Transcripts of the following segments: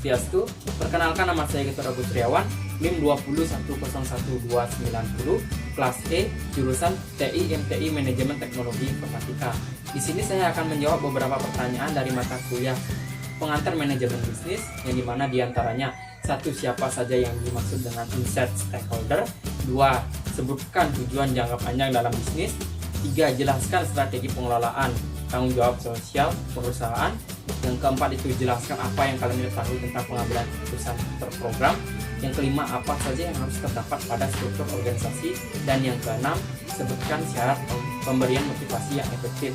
Swastiastu. Perkenalkan, nama saya Getor Agus Triawan, NIM 201011290, kelas E, jurusan TI MTI Manajemen Teknologi Informatika. Di sini saya akan menjawab beberapa pertanyaan dari mata kuliah pengantar manajemen bisnis, yang dimana diantaranya: 1. Siapa saja yang dimaksud dengan insight stakeholder? 2. Sebutkan tujuan jangka panjang dalam bisnis. 3. Jelaskan strategi pengelolaan tanggung jawab sosial perusahaan. Yang keempat itu jelaskan apa yang kalian ketahui tentang pengambilan keputusan terprogram. Yang kelima, apa saja yang harus terdapat pada struktur organisasi. Dan yang keenam, sebutkan syarat pemberian motivasi yang efektif.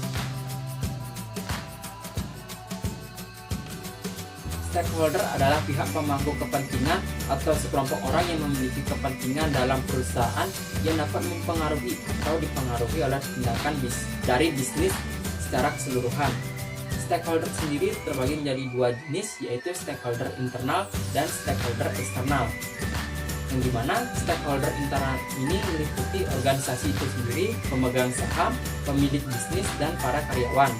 Stakeholder adalah pihak pemangku kepentingan atau sekelompok orang yang memiliki kepentingan dalam perusahaan yang dapat mempengaruhi atau dipengaruhi oleh tindakan dari bisnis secara keseluruhan. Stakeholder sendiri terbagi menjadi dua jenis, yaitu stakeholder internal dan stakeholder eksternal. Yang dimana stakeholder internal ini meliputi organisasi itu sendiri, pemegang saham, pemilik bisnis, dan para karyawan.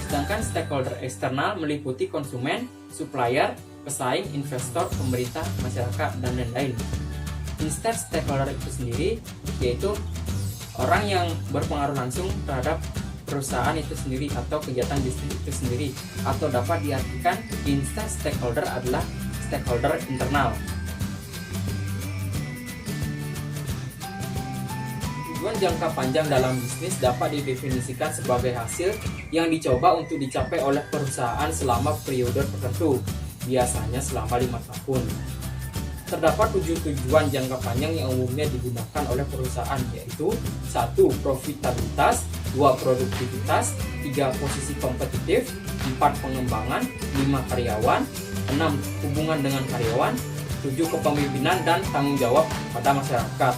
Sedangkan stakeholder eksternal meliputi konsumen, supplier, pesaing, investor, pemerintah, masyarakat, dan lain-lain. Instead stakeholder itu sendiri yaitu orang yang berpengaruh langsung terhadap perusahaan itu sendiri atau kegiatan bisnis itu sendiri, atau dapat diartikan instead stakeholder adalah stakeholder internal. Tujuan jangka panjang dalam bisnis dapat didefinisikan sebagai hasil yang dicoba untuk dicapai oleh perusahaan selama periode tertentu, biasanya selama 5 tahun. Terdapat 7 tujuan jangka panjang yang umumnya digunakan oleh perusahaan, yaitu 1. Profitabilitas, 2. Produktivitas, 3. Posisi kompetitif, 4. Pengembangan, 5. Karyawan, 6. Hubungan dengan karyawan, 7. Kepemimpinan dan tanggung jawab pada masyarakat.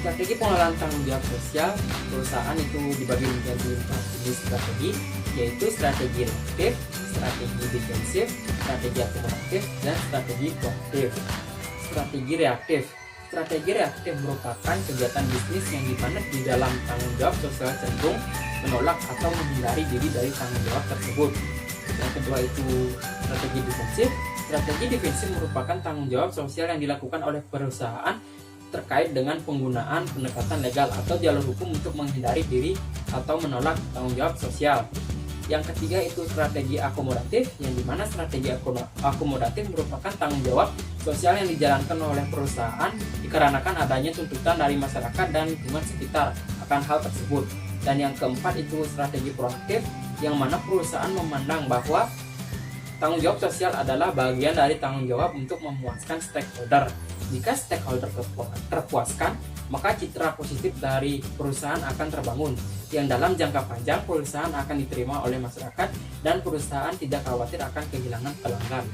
Strategi pengelolaan tanggung jawab sosial perusahaan itu dibagi menjadi 4 jenis strategi, yaitu strategi reaktif, strategi defensif, strategi akomodatif, dan strategi proaktif. Strategi reaktif merupakan kegiatan bisnis yang dimana di dalam tanggung jawab sosial cenderung menolak atau menghindari diri dari tanggung jawab tersebut. Yang kedua itu strategi defensif. Strategi defensif merupakan tanggung jawab sosial yang dilakukan oleh perusahaan terkait dengan penggunaan pendekatan legal atau jalur hukum untuk menghindari diri atau menolak tanggung jawab sosial. Yang ketiga itu strategi akomodatif, yang dimana strategi akomodatif merupakan tanggung jawab sosial yang dijalankan oleh perusahaan dikarenakan adanya tuntutan dari masyarakat dan lingkungan sekitar akan hal tersebut. Dan yang keempat itu strategi proaktif, yang mana perusahaan memandang bahwa tanggung jawab sosial adalah bagian dari tanggung jawab untuk memuaskan stakeholder. Jika stakeholder terpuaskan, maka citra positif dari perusahaan akan terbangun, yang dalam jangka panjang perusahaan akan diterima oleh masyarakat dan perusahaan tidak khawatir akan kehilangan pelanggan.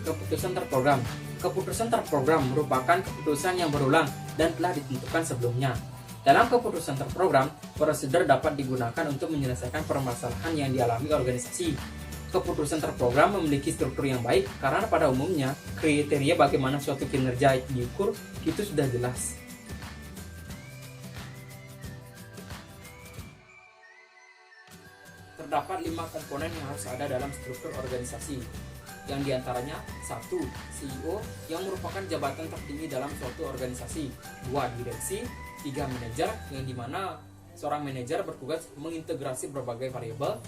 Keputusan terprogram. Keputusan terprogram merupakan keputusan yang berulang dan telah ditentukan sebelumnya. Dalam keputusan terprogram, prosedur dapat digunakan untuk menyelesaikan permasalahan yang dialami organisasi. Keputusan terprogram memiliki struktur yang baik karena pada umumnya kriteria bagaimana suatu kinerja diukur itu sudah jelas. Terdapat 5 komponen yang harus ada dalam struktur organisasi, yang diantaranya 1. CEO yang merupakan jabatan tertinggi dalam suatu organisasi, 2. Direksi, 3. Manajer yang dimana seorang manajer bertugas mengintegrasi berbagai variabel,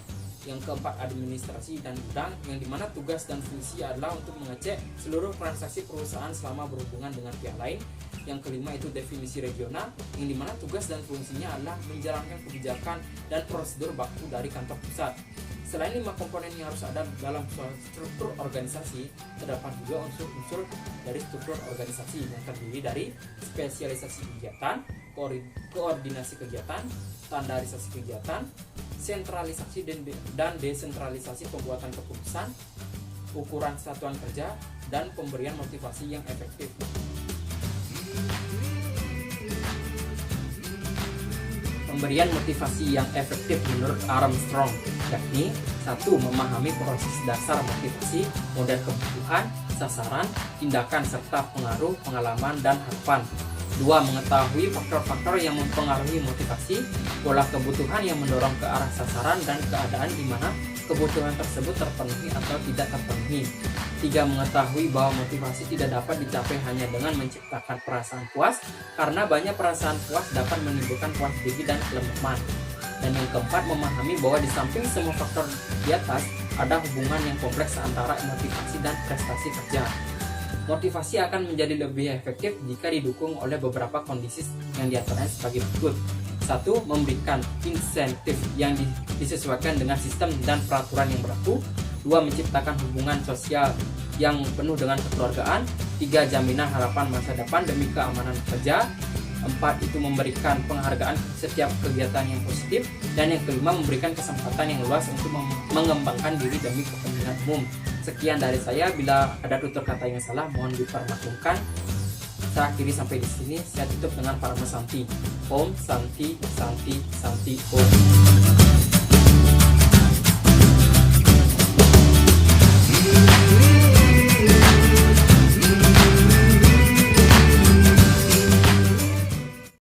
yang keempat administrasi dan gudang, yang dimana tugas dan fungsi adalah untuk mengecek seluruh transaksi perusahaan selama berhubungan dengan pihak lain. Yang kelima itu definisi regional, yang dimana tugas dan fungsinya adalah menjalankan kebijakan dan prosedur baku dari kantor pusat. Selain 5 komponen yang harus ada dalam struktur organisasi, terdapat juga unsur-unsur dari struktur organisasi yang terdiri dari spesialisasi kegiatan, koordinasi kegiatan, standarisasi kegiatan, sentralisasi dan desentralisasi pembuatan keputusan, ukuran satuan kerja, dan pemberian motivasi yang efektif. Pemberian motivasi yang efektif menurut Armstrong, yakni 1. Memahami proses dasar motivasi, model kebutuhan, sasaran, tindakan, serta pengaruh, pengalaman, dan harapan. Dua, mengetahui faktor-faktor yang mempengaruhi motivasi, pola kebutuhan yang mendorong ke arah sasaran, dan keadaan di mana kebutuhan tersebut terpenuhi atau tidak terpenuhi. Tiga, mengetahui bahwa motivasi tidak dapat dicapai hanya dengan menciptakan perasaan puas, karena banyak perasaan puas dapat menimbulkan puas diri dan kelemahan. Dan yang keempat, memahami bahwa di samping semua faktor di atas, ada hubungan yang kompleks antara motivasi dan prestasi kerja. Motivasi akan menjadi lebih efektif jika didukung oleh beberapa kondisi yang diantaranya sebagai berikut. 1. Memberikan insentif yang disesuaikan dengan sistem dan peraturan yang berlaku. 2. Menciptakan hubungan sosial yang penuh dengan kekeluargaan. 3. Jaminan harapan masa depan demi keamanan kerja. 4. Itu memberikan penghargaan setiap kegiatan yang positif. Dan yang kelima, memberikan kesempatan yang luas untuk mengembangkan diri demi kepentingan umum. Sekian dari saya. Bila ada tutur kata yang salah, mohon dipermaklumkan. Saya akhiri sampai di sini. Saya tutup dengan Parama Santi. Om Santi Santi Santi Om.